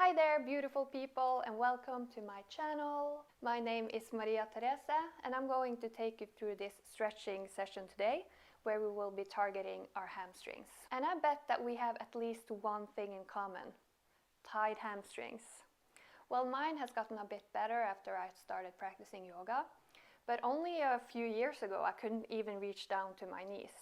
Hi there, beautiful people, and welcome to my channel. My name is Maria Therese, and I'm going to take you through this stretching session today, where we will be targeting our hamstrings. And I bet that we have at least one thing in common: tight hamstrings. Well, mine has gotten a bit better after I started practicing yoga, but only a few years ago I couldn't even reach down to my knees.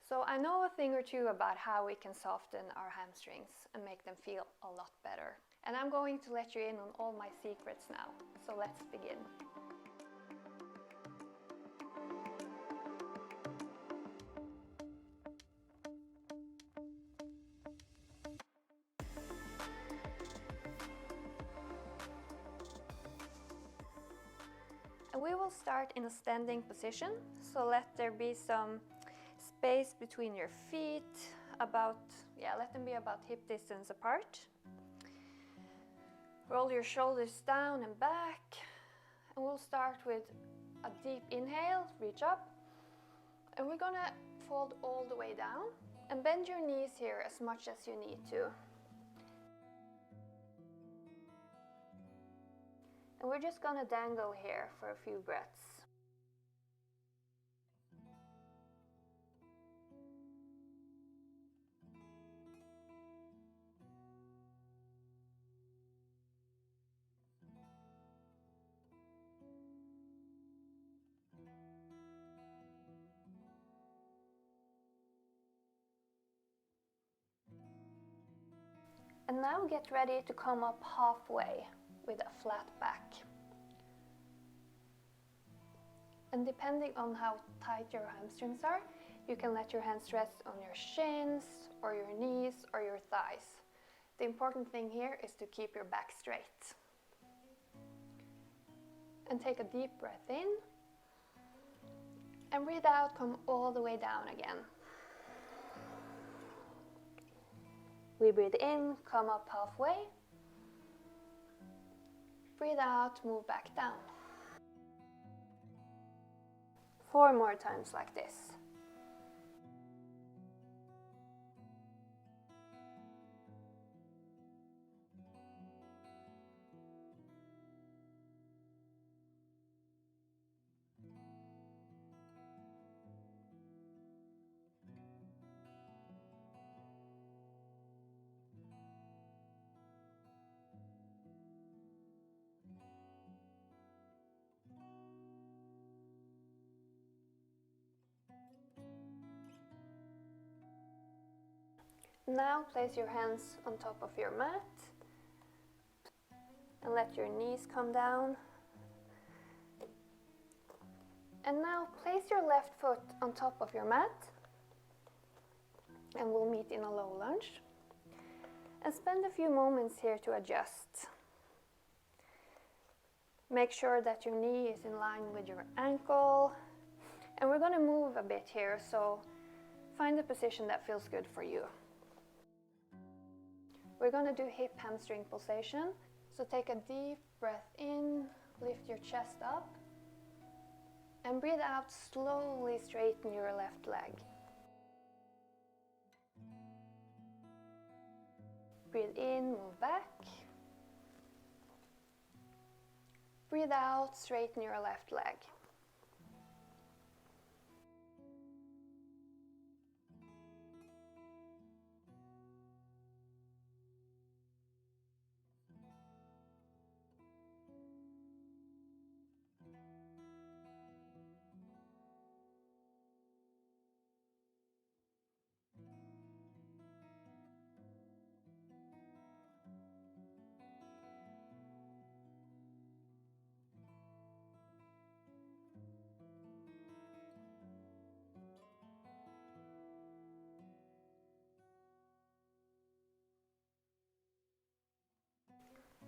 So I know a thing or two about how we can soften our hamstrings and make them feel a lot better. And I'm going to let you in on all my secrets now. So let's begin. And we will start in a standing position. So let there be some space between your feet, let them be about hip distance apart. Roll your shoulders down and back, and we'll start with a deep inhale, reach up, and we're gonna fold all the way down and bend your knees here as much as you need to. And we're just gonna dangle here for a few breaths. And now get ready to come up halfway with a flat back. And depending on how tight your hamstrings are, you can let your hands rest on your shins or your knees or your thighs. The important thing here is to keep your back straight. And take a deep breath in. And breathe out, come all the way down again. We breathe in, come up halfway. Breathe out, move back down. 4 more times like this. Now place your hands on top of your mat and let your knees come down. And now place your left foot on top of your mat and we'll meet in a low lunge. And spend a few moments here to adjust. Make sure that your knee is in line with your ankle. And we're going to move a bit here, so find a position that feels good for you. We're going to do hip hamstring pulsation. So take a deep breath in, lift your chest up, and breathe out, slowly straighten your left leg. Breathe in, move back. Breathe out, straighten your left leg.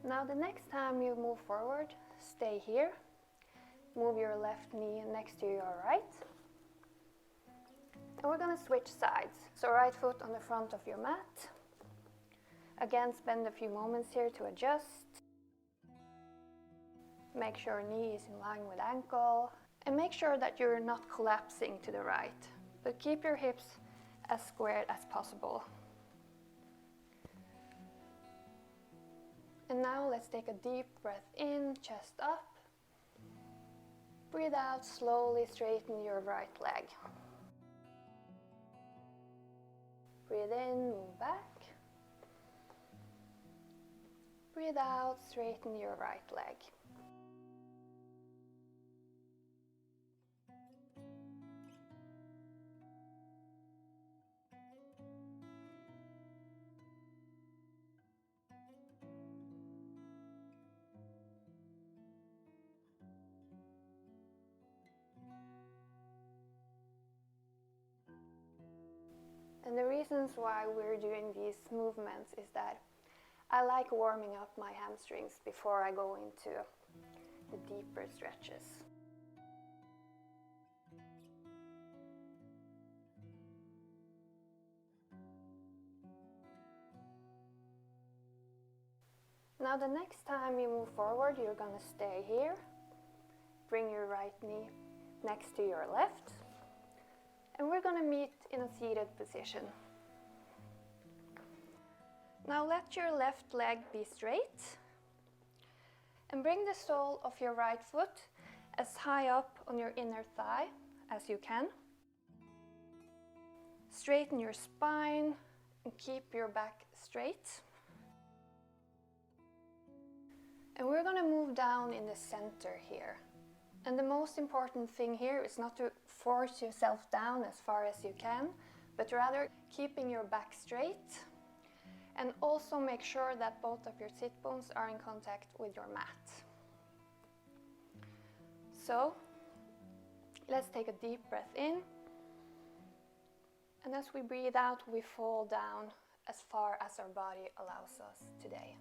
Now the next time you move forward, stay here. Move your left knee next to your right. And we're going to switch sides. So right foot on the front of your mat. Again, spend a few moments here to adjust. Make sure knee is in line with ankle. And make sure that you're not collapsing to the right, but keep your hips as squared as possible. let's take a deep breath in, chest up. Breathe out, slowly straighten your right leg. Breathe in, move back. Breathe out, straighten your right leg. And the reasons why we're doing these movements is that I like warming up my hamstrings before I go into the deeper stretches. Now the next time you move forward, you're gonna stay here. Bring your right knee next to your left. And we're gonna meet in a seated position. Now let your left leg be straight. And bring the sole of your right foot as high up on your inner thigh as you can. Straighten your spine and keep your back straight. And we're gonna move down in the center here. And the most important thing here is not to force yourself down as far as you can, but rather keeping your back straight. And also make sure that both of your sit bones are in contact with your mat. So, let's take a deep breath in. And as we breathe out, we fall down as far as our body allows us today.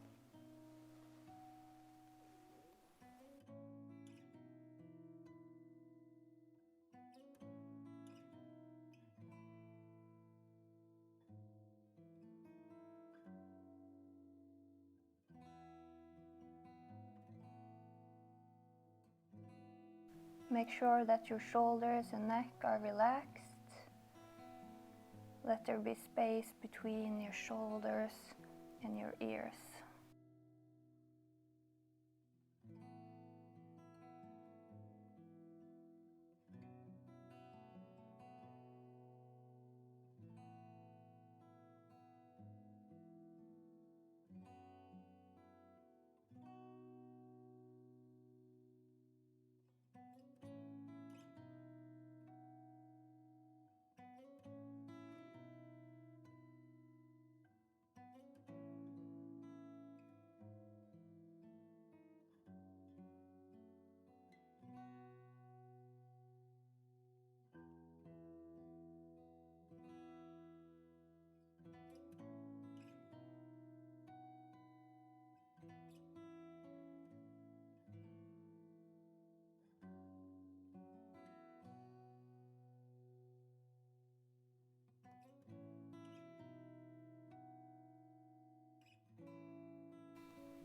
Make sure that your shoulders and neck are relaxed. Let there be space between your shoulders and your ears.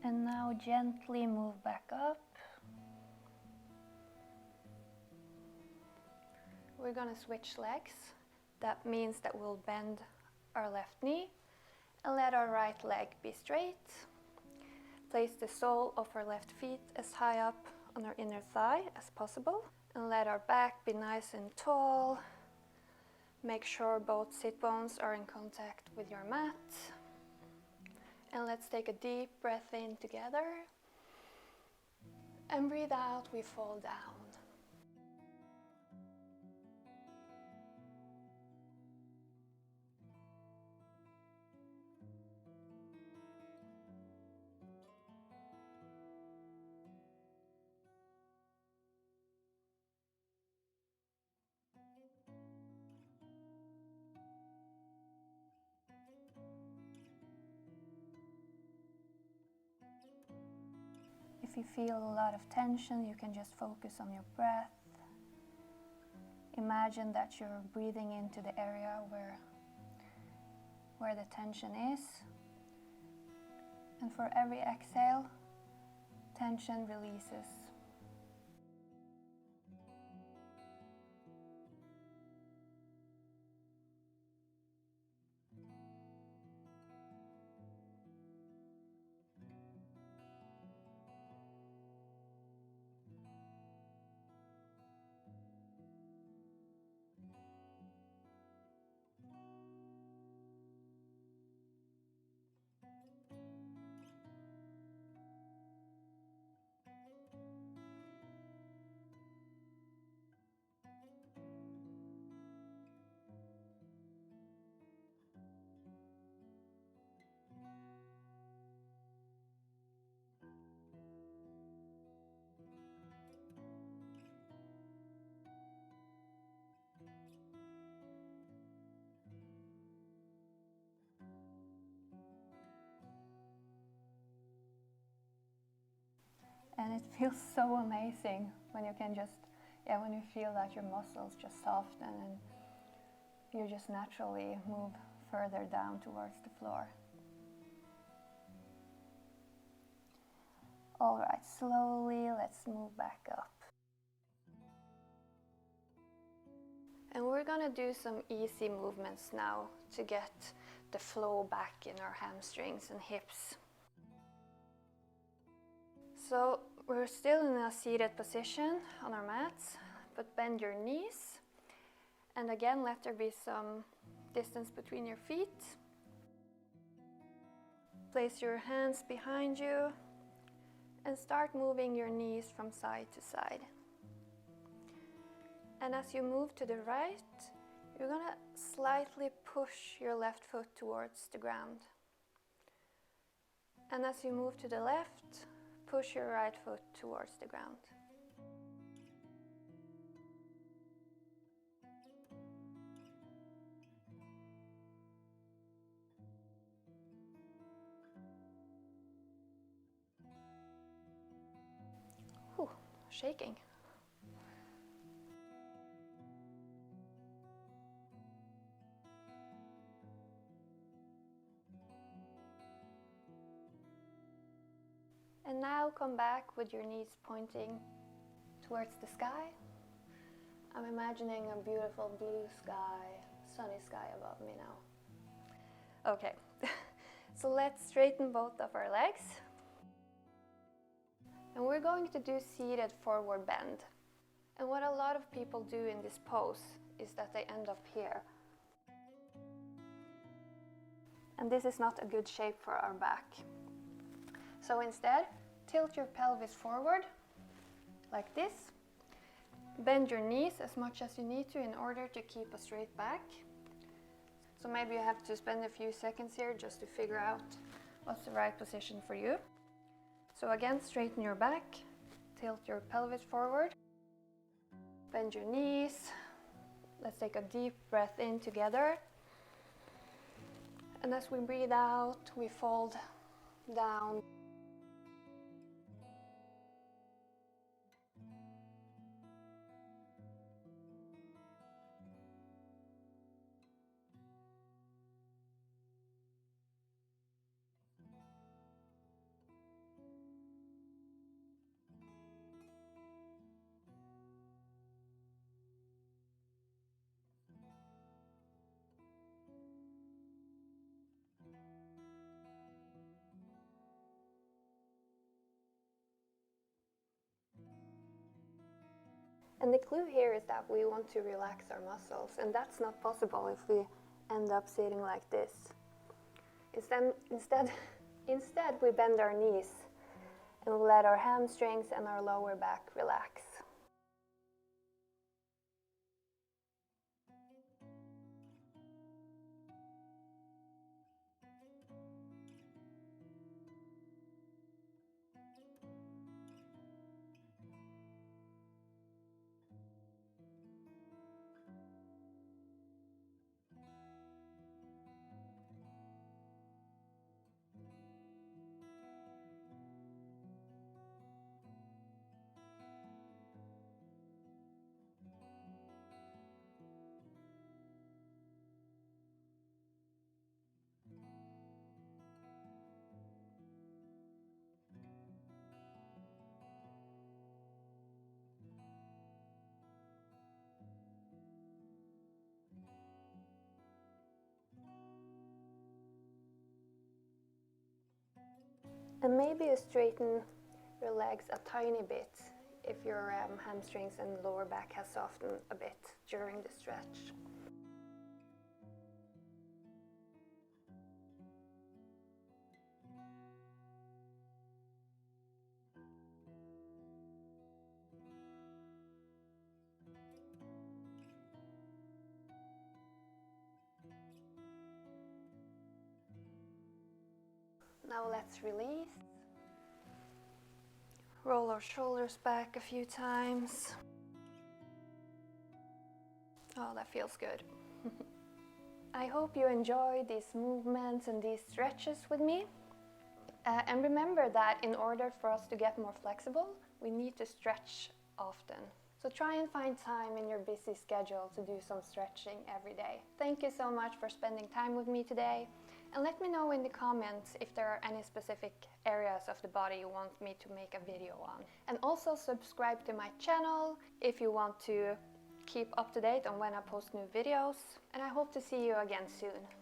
And now gently move back up. We're gonna switch legs. That means that we'll bend our left knee and let our right leg be straight. Place the sole of our left feet as high up on our inner thigh as possible. And let our back be nice and tall. Make sure both sit bones are in contact with your mat. And let's take a deep breath in together. And breathe out, we fall down. If you feel a lot of tension, you can just focus on your breath. Imagine that you're breathing into the area where the tension is. And for every exhale, tension releases. And it feels so amazing when you can just, when you feel that your muscles just soften and you just naturally move further down towards the floor. All right, slowly let's move back up. And we're gonna do some easy movements now to get the flow back in our hamstrings and hips. So we're still in a seated position on our mats, but bend your knees. And again, let there be some distance between your feet. Place your hands behind you and start moving your knees from side to side. And as you move to the right, you're gonna slightly push your left foot towards the ground. And as you move to the left, push your right foot towards the ground. Whew, shaking. And now come back with your knees pointing towards the sky. I'm imagining a beautiful blue sky, sunny sky above me now. Okay, so let's straighten both of our legs. And we're going to do seated forward bend. And what a lot of people do in this pose is that they end up here. And this is not a good shape for our back. So instead, tilt your pelvis forward, like this. Bend your knees as much as you need to in order to keep a straight back. So maybe you have to spend a few seconds here just to figure out what's the right position for you. So again, straighten your back, tilt your pelvis forward, bend your knees. Let's take a deep breath in together. And as we breathe out, we fold down. And the clue here is that we want to relax our muscles, and that's not possible if we end up sitting like this. Instead, we bend our knees and we let our hamstrings and our lower back relax. And maybe you straighten your legs a tiny bit if your hamstrings and lower back has softened a bit during the stretch. Now let's release. Roll our shoulders back a few times. Oh, that feels good. I hope you enjoy these movements and these stretches with me. And remember that in order for us to get more flexible, we need to stretch often. So try and find time in your busy schedule to do some stretching every day. Thank you so much for spending time with me today. And let me know in the comments if there are any specific areas of the body you want me to make a video on. And also subscribe to my channel if you want to keep up to date on when I post new videos. And I hope to see you again soon.